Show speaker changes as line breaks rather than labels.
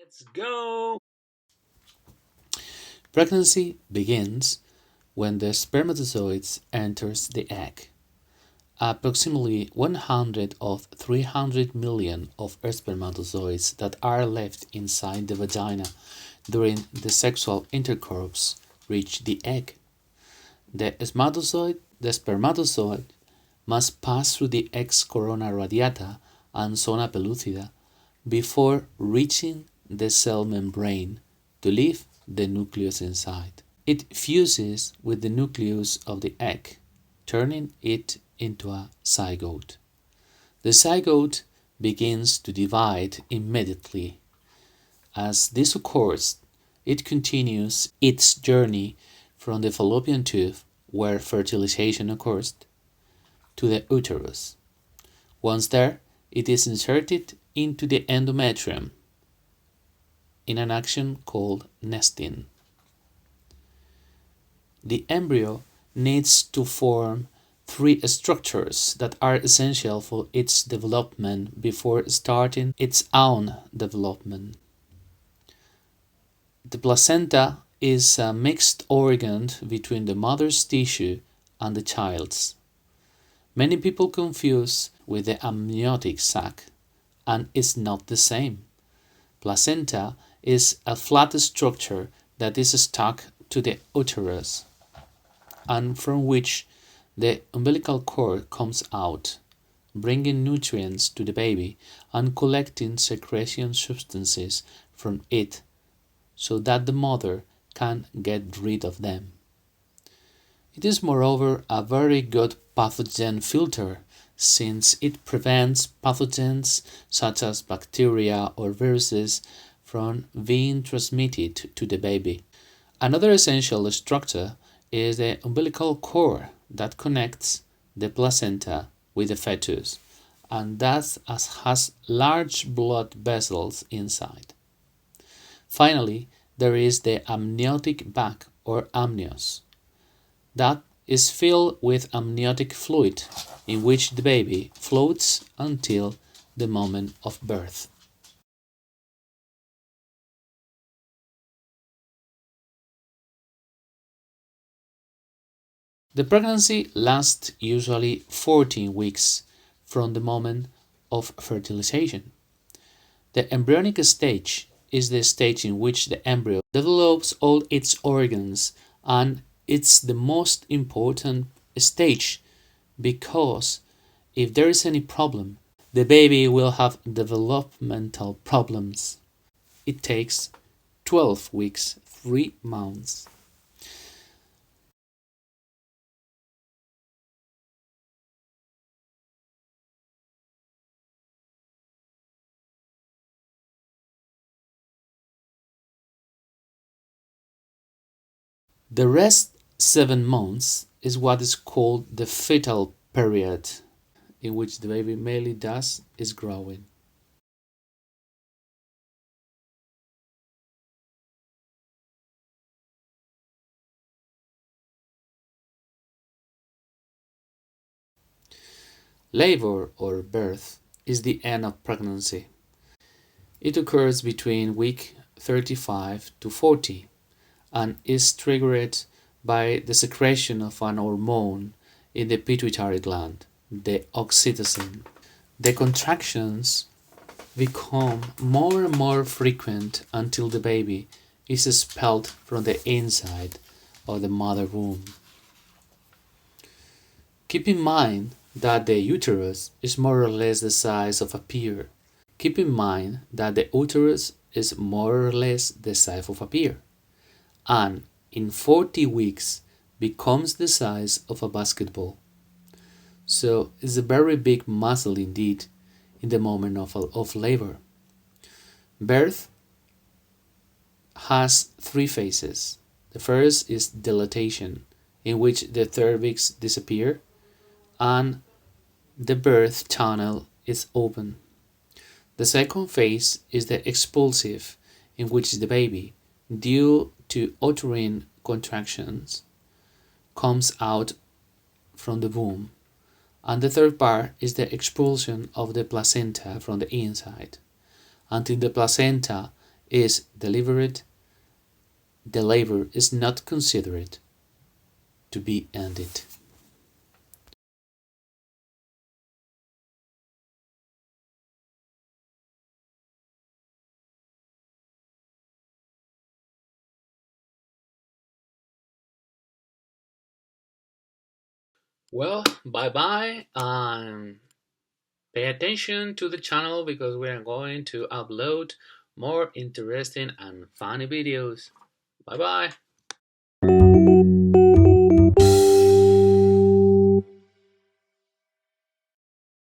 Let's go!
Pregnancy begins when the spermatozoids enters the egg. Approximately 100 of 300 million of spermatozoids that are left inside the vagina during the sexual intercourse reach the egg. The spermatozoid must pass through the egg's corona radiata and zona pellucida before reaching the cell membrane to leave the nucleus inside. It fuses with the nucleus of the egg, turning it into a zygote. The zygote begins to divide immediately. As this occurs, it continues its journey from the fallopian tube, where fertilization occurs, to the uterus. Once there, it is inserted into the endometrium in an action called nesting. The embryo needs to form three structures that are essential for its development before starting its own development. The placenta is a mixed organ between the mother's tissue and the child's. Many people confuse with the amniotic sac, and it's not the same. Placenta is a flat structure that is stuck to the uterus and from which the umbilical cord comes out, bringing nutrients to the baby and collecting secretion substances from it so that the mother can get rid of them. It is moreover a very good pathogen filter since it prevents pathogens such as bacteria or viruses from being transmitted to the baby. Another essential structure is the umbilical cord that connects the placenta with the fetus and that has large blood vessels inside. Finally, there is the amniotic bag or amnios that is filled with amniotic fluid in which the baby floats until the moment of birth. The pregnancy lasts usually 14 weeks from the moment of fertilization. The embryonic stage is the stage in which the embryo develops all its organs, and it's the most important stage because if there is any problem, the baby will have developmental problems. It takes 12 weeks, 3 months. The rest 7 months is what is called the fetal period, in which the baby mainly does is growing. Labor or birth is the end of pregnancy. It occurs between week 35 to 40 and is triggered by the secretion of an hormone in the pituitary gland, the oxytocin. The contractions become more and more frequent until the baby is expelled from the inside of the mother womb. Keep in mind that the uterus is more or less the size of a pear. Keep in mind that the uterus is more or less the size of a pear, and in 40 weeks becomes the size of a basketball. So it's a very big muscle indeed in the moment of labor. Birth has three phases. The first is dilatation, in which the cervix disappears and the birth channel is open. The second phase is the expulsive, in which the baby, due to uterine contractions, comes out from the womb. And the third part is the expulsion of the placenta from the inside, until the placenta is delivered, the labor is not considered to be ended. Well, bye bye. Pay attention to the channel because we are going to upload more interesting and funny videos. Bye bye.